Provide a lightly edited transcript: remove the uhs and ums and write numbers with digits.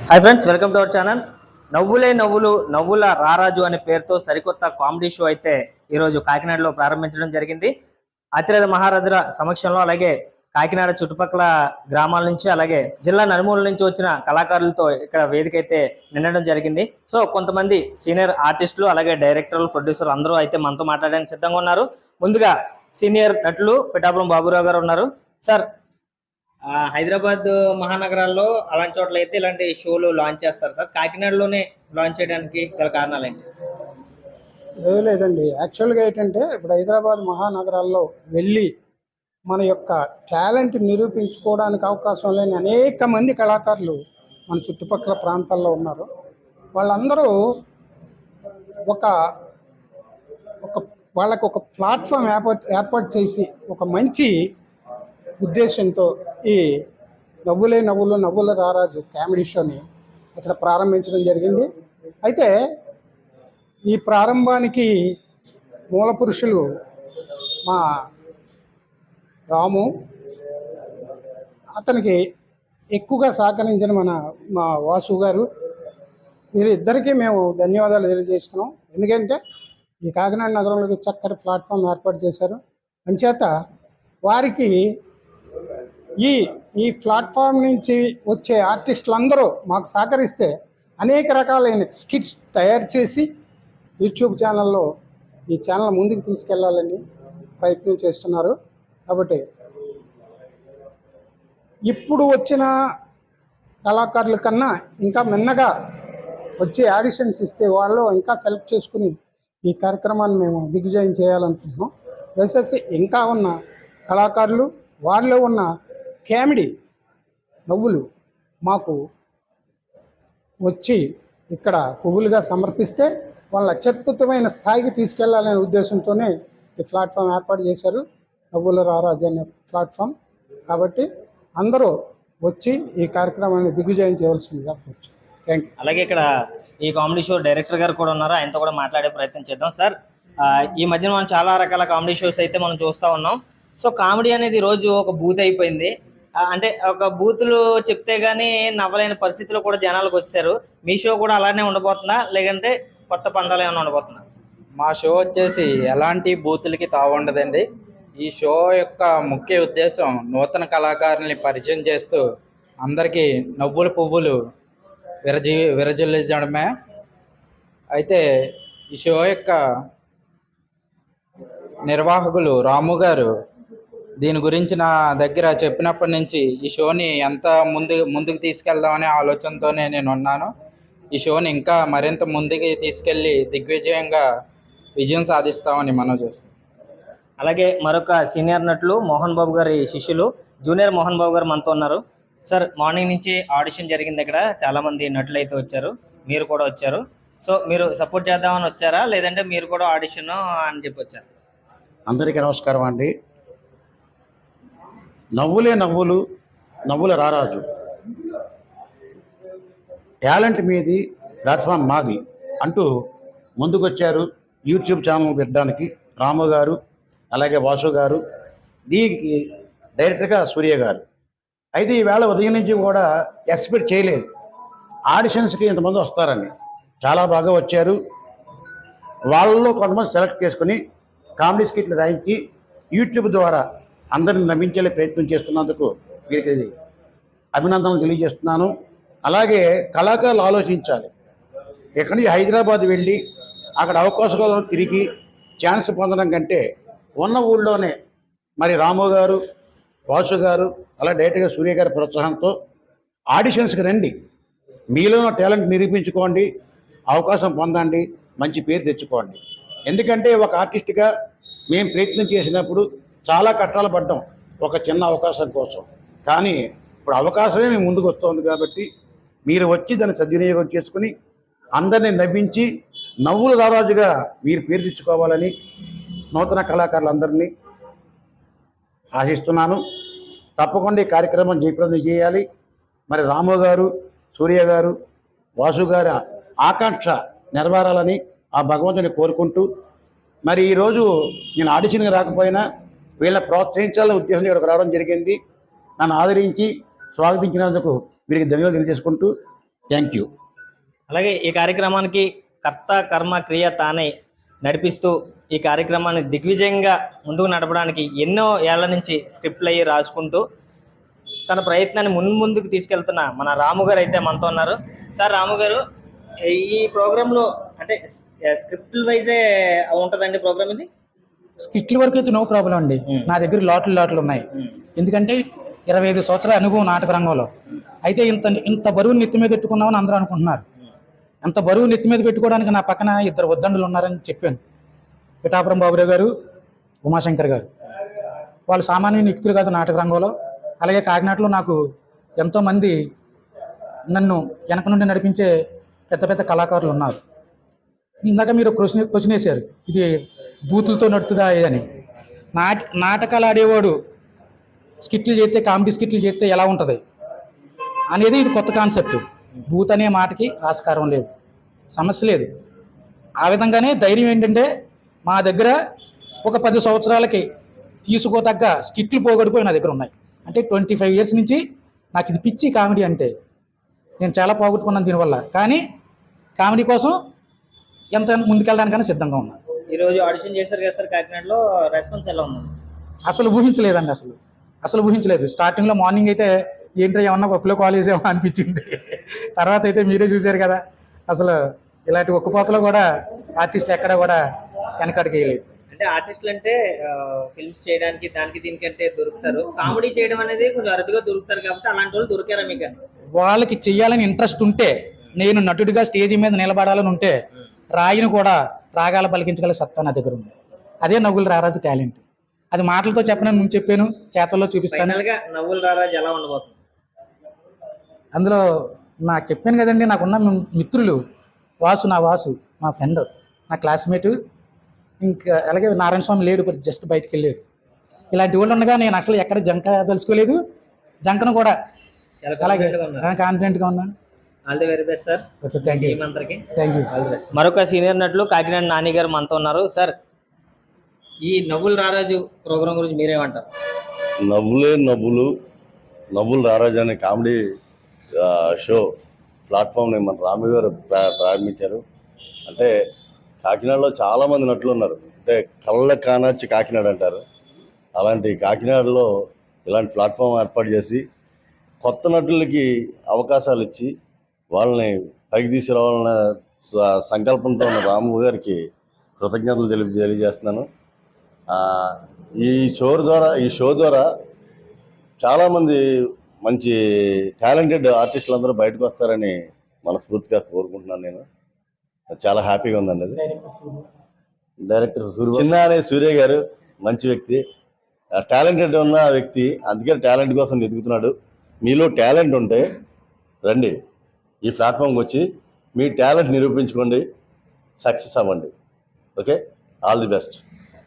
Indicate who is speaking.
Speaker 1: Hi friends, welcome to our channel. నవ్వులే నవ్వులు నవ్వుల రారాజు అనే పేరుతో సరికొత్త కామెడీ షో అయితే ఈరోజు కాకినాడలో ప్రారంభించడం జరిగింది. అతిరథ మహారథుల సమక్షంలో, అలాగే కాకినాడ చుట్టుపక్కల గ్రామాల నుంచి, అలాగే జిల్లా నలుమూల నుంచి వచ్చిన కళాకారులతో ఇక్కడ వేదిక అయితే నిండడం జరిగింది. సో కొంతమంది సీనియర్ ఆర్టిస్టులు, అలాగే డైరెక్టర్లు, ప్రొడ్యూసర్లు అందరూ అయితే మనతో మాట్లాడడానికి సిద్ధంగా ఉన్నారు. ముందుగా సీనియర్ నటులు పిఠాపురం బాబురావు గారు ఉన్నారు. సార్, హైదరాబాద్ మహానగరాల్లో అలాంటి చోట్ల అయితే ఇలాంటి షోలు లాంచ్ చేస్తారు సార్. కాకినాడలోనే లాంచ్ చేయడానికి గల కారణాలు ఏంటి?
Speaker 2: ఏమీ లేదండి. యాక్చువల్గా ఏంటంటే ఇప్పుడు హైదరాబాద్ మహానగరాల్లో వెళ్ళి మన యొక్క టాలెంట్ నిరూపించుకోవడానికి అవకాశం లేని అనేక మంది కళాకారులు మన చుట్టుపక్కల ప్రాంతాల్లో ఉన్నారు. వాళ్ళందరూ ఒక ఒక వాళ్ళకు ఒక ప్లాట్ఫామ్ ఏర్పాటు చేసి ఒక మంచి ఉద్దేశంతో ఈ నవ్వులే నవ్వులు నవ్వుల రారాజు కామెడీ షోని ఇక్కడ ప్రారంభించడం జరిగింది. అయితే ఈ ప్రారంభానికి మూల పురుషులు మా రాము, అతనికి ఎక్కువగా సహకరించిన మా వాసు గారు, వీరు ఇద్దరికీ మేము ధన్యవాదాలు తెలియజేస్తున్నాం. ఎందుకంటే ఈ కాకినాడ నగరంలోకి చక్కటి ప్లాట్ఫామ్ ఏర్పాటు చేశారు. అంచేత వారికి ఈ ప్లాట్ఫామ్ నుంచి వచ్చే ఆర్టిస్టులందరూ మాకు సహకరిస్తే అనేక రకాలైన స్కిట్స్ తయారు చేసి యూట్యూబ్ ఛానల్లో ఈ ఛానల్ ముందుకు తీసుకెళ్లాలని ప్రయత్నం చేస్తున్నారు. కాబట్టి ఇప్పుడు వచ్చిన కళాకారుల కన్నా ఇంకా మిన్నగా వచ్చే ఆడిషన్స్ ఇస్తే వాళ్ళు ఇంకా సెలెక్ట్ చేసుకుని ఈ కార్యక్రమాన్ని మేము దిగ్విజయం చేయాలనుకుంటున్నాం. దయచేసి ఇంకా ఉన్న కళాకారులు, వాళ్ళలో ఉన్న కామెడీ నవ్వులు మాకు వచ్చి ఇక్కడ పువ్వులుగా సమర్పిస్తే వాళ్ళ అత్యద్భుతమైన స్థాయికి తీసుకెళ్లాలనే ఉద్దేశంతోనే ఈ ప్లాట్ఫామ్ ఏర్పాటు చేశారు, నవ్వుల రారాజు అనే ప్లాట్ఫామ్. కాబట్టి అందరూ వచ్చి ఈ కార్యక్రమాన్ని దిగ్విజయం చేయవలసిందిగా కోరుచు. Thank you.
Speaker 1: అలాగే ఇక్కడ ఈ కామెడీ షో డైరెక్టర్ గారు కూడా ఉన్నారు, ఆయనతో కూడా మాట్లాడే ప్రయత్నం చేద్దాం. సార్, ఈ మధ్యన మనం చాలా రకాల కామెడీ షోస్ అయితే మనం చూస్తూ ఉన్నాం. సో కామెడీ అనేది రోజు ఒక బూత్ అయిపోయింది. అంటే ఒక బూతులు చెప్తే గానీ నవ్వలేని పరిస్థితిలో కూడా జనాలకు వచ్చారు. మీ షో కూడా అలానే ఉండబోతుందా, లేదంటే కొత్త పందాలు ఏమైనా ఉండబోతుందా?
Speaker 3: మా షో వచ్చేసి ఎలాంటి బూతులకి తావుండదండి. ఈ షో యొక్క ముఖ్య ఉద్దేశం నూతన కళాకారుల్ని పరిచయం చేస్తూ అందరికీ నవ్వుల పువ్వులు విరజిల్లడమే. అయితే ఈ షో యొక్క నిర్వాహకులు రాము గారు దీని గురించి నా దగ్గర చెప్పినప్పటి నుంచి ఈ షోని ఎంత ముందుకు తీసుకెళ్దామనే ఆలోచనతోనే నేను ఉన్నాను. ఈ షోని ఇంకా మరింత ముందుకు తీసుకెళ్ళి దిగ్విజయంగా విజయం సాధిస్తామని మనం చూస్తాం.
Speaker 1: అలాగే మరొక సీనియర్ నటులు మోహన్ బాబు గారి శిష్యులు జూనియర్ మోహన్ బాబు గారు మనతో ఉన్నారు. సార్, మార్నింగ్ నుంచి ఆడిషన్ జరిగింది, ఇక్కడ చాలా మంది నటులు అయితే వచ్చారు, మీరు కూడా వచ్చారు. సో మీరు సపోర్ట్ చేద్దామని వచ్చారా, లేదంటే మీరు కూడా ఆడిషన్ అని చెప్పి వచ్చారు?
Speaker 4: అందరికీ నమస్కారం అండి. నవ్వులే నవ్వులు నవ్వుల రారాజు టాలెంట్ మీది, ప్లాట్ఫామ్ మాది అంటూ ముందుకొచ్చారు యూట్యూబ్ ఛానల్ పెట్టడానికి రాము గారు, అలాగే వాసు గారు, దీనికి డైరెక్టర్గా సూర్య గారు. అయితే ఈవేళ ఉదయం నుంచి కూడా ఎక్స్పెక్ట్ చేయలేదు ఆడిషన్స్కి ఇంతమంది వస్తారని. చాలా బాగా వచ్చారు. వాళ్ళలో కొంతమంది సెలెక్ట్ చేసుకుని కామెడీ స్కిట్లు రాయించి యూట్యూబ్ ద్వారా అందరిని నవ్వించే ప్రయత్నం చేస్తున్నందుకు వీరికి అభినందనలు తెలియజేస్తున్నాను. అలాగే కళాకారులు ఆలోచించాలి. ఎక్కడి నుంచి హైదరాబాద్ వెళ్ళి అక్కడ అవకాశాలను తిరిగి ఛాన్స్ పొందడం కంటే ఉన్న ఊళ్ళోనే మరి రాము గారు, వాసు గారు, అలా డైరెక్ట్గా సూర్య గారి ప్రోత్సాహంతో ఆడిషన్స్కి రండి, మీలో టాలెంట్ నిరూపించుకోండి, అవకాశం పొందండి, మంచి పేరు తెచ్చుకోండి. ఎందుకంటే ఒక ఆర్టిస్ట్గా మేము ప్రయత్నం చేసినప్పుడు చాలా కష్టాలు పడ్డాం ఒక చిన్న అవకాశం కోసం. కానీ ఇప్పుడు అవకాశమే మేము ముందుకు వస్తుంది. కాబట్టి మీరు వచ్చి దాన్ని సద్వినియోగం చేసుకుని అందరినీ నవ్వించి నవ్వుల రారాజుగా మీరు పేరు తెచ్చుకోవాలని నూతన కళాకారులందరినీ ఆశిస్తున్నాను. తప్పకుండా ఈ కార్యక్రమం జయప్రదం చేయాలి. మరి రాము గారు, సూర్య గారు, వాసు గారి ఆకాంక్ష నెరవేరాలని ఆ భగవంతుని కోరుకుంటూ, మరి ఈరోజు నేను ఆడిషన్కి రాకపోయినా వీళ్ళని ప్రోత్సహించాలనే ఉద్దేశంతో ఇక్కడికి రావడం జరిగింది. నన్ను ఆదరించి స్వాగతించినందుకు వీరికి ధన్యవాదాలు తెలియజేసుకుంటూ థ్యాంక్ యూ.
Speaker 1: అలాగే ఈ కార్యక్రమానికి కర్త కర్మ క్రియ తానే నడిపిస్తూ ఈ కార్యక్రమాన్ని దిగ్విజయంగా ముందుకు నడపడానికి ఎన్నో ఏళ్ల నుంచి స్క్రిప్ట్లు అయ్యి రాసుకుంటూ తన ప్రయత్నాన్ని ముందుకు తీసుకెళ్తున్న మన రాము గారు అయితే మనతో ఉన్నారు. సార్ రాము గారు, ఈ ప్రోగ్రాంలో అంటే స్క్రిప్ట్ వైజే ఉంటుందండి ప్రోగ్రామ్ ఇది?
Speaker 5: స్కిట్ల వరకు అయితే నో ప్రాబ్లం అండి. నా దగ్గర లాట్లు ఉన్నాయి. ఎందుకంటే 25 సంవత్సరాల అనుభవం నాటక రంగంలో. అయితే ఇంత బరువు నెత్తి మీద పెట్టుకున్నామని అందరూ అనుకుంటున్నారు. అంత బరువు నెత్తి మీద పెట్టుకోవడానికి నా పక్కన 2 ఉద్దండులు ఉన్నారని చెప్పాను. పిఠాపురం బాబురావు గారు, ఉమాశంకర్ గారు. వాళ్ళు సామాన్య వ్యక్తులు కాదు నాటక రంగంలో. అలాగే కాకినాడలో నాకు ఎంతోమంది నన్ను వెనక నుండి నడిపించే పెద్ద పెద్ద కళాకారులు ఉన్నారు. ఇందాక మీరు క్వశ్చన్ వేశారు, ఇది బూతులతో నడుతుందా అని. నాటకాలు ఆడేవాడు స్కిట్లు చేస్తే, కామెడీ స్కిట్లు చేస్తే ఎలా ఉంటుంది అనేది ఇది కొత్త కాన్సెప్ట్. బూత్ అనే మాటకి ఆస్కారం లేదు, సమస్య లేదు. ఆ విధంగానే ధైర్యం ఏంటంటే మా దగ్గర ఒక 10 సంవత్సరాలకి తీసుకోతగ్గ స్కిట్లు పోగొడిపోయి నా దగ్గర ఉన్నాయి. అంటే 25 ఇయర్స్ నుంచి నాకు ఇది పిచ్చి కామెడీ అంటే. నేను చాలా పోగొట్టుకున్నాను దీనివల్ల. కానీ కామెడీ కోసం ఎంత ముందుకెళ్ళడానికైనా సిద్ధంగా ఉన్నాను.
Speaker 1: ఈరోజు ఆడిషన్ చేశారు కదా సార్ కాకినాడలో, రెస్పాన్స్ ఎలా ఉంది?
Speaker 5: అసలు ఊహించలేదండి. అసలు ఊహించలేదు. స్టార్టింగ్లో మార్నింగ్ అయితే ఏంటో ఏమన్నా పప్పులో కాలేజ్ ఏమో అనిపించింది. తర్వాత అయితే మీరే చూశారు కదా, అసలు ఇలాంటి ఒక్కపోతలో కూడా ఆర్టిస్టులు ఎక్కడ కూడా వెనకడికి వేయలేదు.
Speaker 1: అంటే ఆర్టిస్టులు అంటే ఫిల్మ్స్ చేయడానికి దానికి దీనికంటే దొరుకుతారు, కామెడీ చేయడం అనేది కొంచెం అరుదుగా దొరుకుతారు. కాబట్టి అలాంటి వాళ్ళు దొరికారా మీకు?
Speaker 5: వాళ్ళకి చెయ్యాలని ఇంట్రెస్ట్ ఉంటే, నేను నటుడిగా స్టేజ్ మీద నిలబడాలని ఉంటే, రాయిని కూడా రాగాల పలికించగల సత్తా నా దగ్గర ఉంది. అదే నవ్వుల రారాజు టాలెంట్. అది మాటలతో చెప్పనని ముందు చెప్పాను, చేతల్లో చూపిస్తాను.
Speaker 1: నవ్వుల రారాజు ఎలా ఉండబోతుంది?
Speaker 5: అందులో నాకు చెప్పాను కదండి, నాకున్న మిత్రులు నా వాసు మా ఫ్రెండ్, నా క్లాస్మేటు, ఇంకా అలాగే నారాయణ స్వామి లేడు, జస్ట్ బయటకు వెళ్ళాడు. ఇలాంటి వాళ్ళు ఉండగా నేను అసలు ఎక్కడ జంక తెలుసుకోలేదు. జంకను కూడా అలాగే కాన్ఫిడెంట్గా ఉన్నాను.
Speaker 1: All the very best sir.
Speaker 5: Okay, thank you. Thank you.
Speaker 1: మరొక సీనియర్ నటులు కాకినాడ నాని గారు మనతో ఉన్నారు. సార్, ఈ నవ్వుల రారాజు ప్రోగ్రాం గురించి మీరేమంటారు?
Speaker 6: నవ్వులు రారాజు అనే కామెడీ షో ప్లాట్ఫామ్ని మన రాము గారు ప్రారంభించారు. అంటే కాకినాడలో చాలామంది నటులు ఉన్నారు. అంటే కళ్ళ కానాచి కాకినాడ అంటారు. అలాంటి కాకినాడలో ఇలాంటి ప్లాట్ఫామ్ ఏర్పాటు చేసి కొత్త నటులకి అవకాశాలు ఇచ్చి వాళ్ళని పైకి తీసుకురావాలన్న సంకల్పంతో ఉన్న రాము గారికి కృతజ్ఞతలు తెలియజేస్తున్నాను. ఈ షో ద్వారా చాలామంది మంచి టాలెంటెడ్ ఆర్టిస్టులు అందరూ బయటకు వస్తారని మనస్ఫూర్తిగా కోరుకుంటున్నాను. నేను చాలా హ్యాపీగా ఉందండి. అది డైరెక్టర్ చిన్న అనే సూర్య గారు మంచి వ్యక్తి, టాలెంటెడ్ ఉన్న వ్యక్తి. అందుకే టాలెంట్ కోసం వెతుకుతున్నాడు. మీలో టాలెంట్ ఉంటే రండి, ఈ ప్లాట్ఫామ్కి వచ్చి మీ టాలెంట్ నిరూపించుకోండి, సక్సెస్ అవ్వండి. Okay, all the best.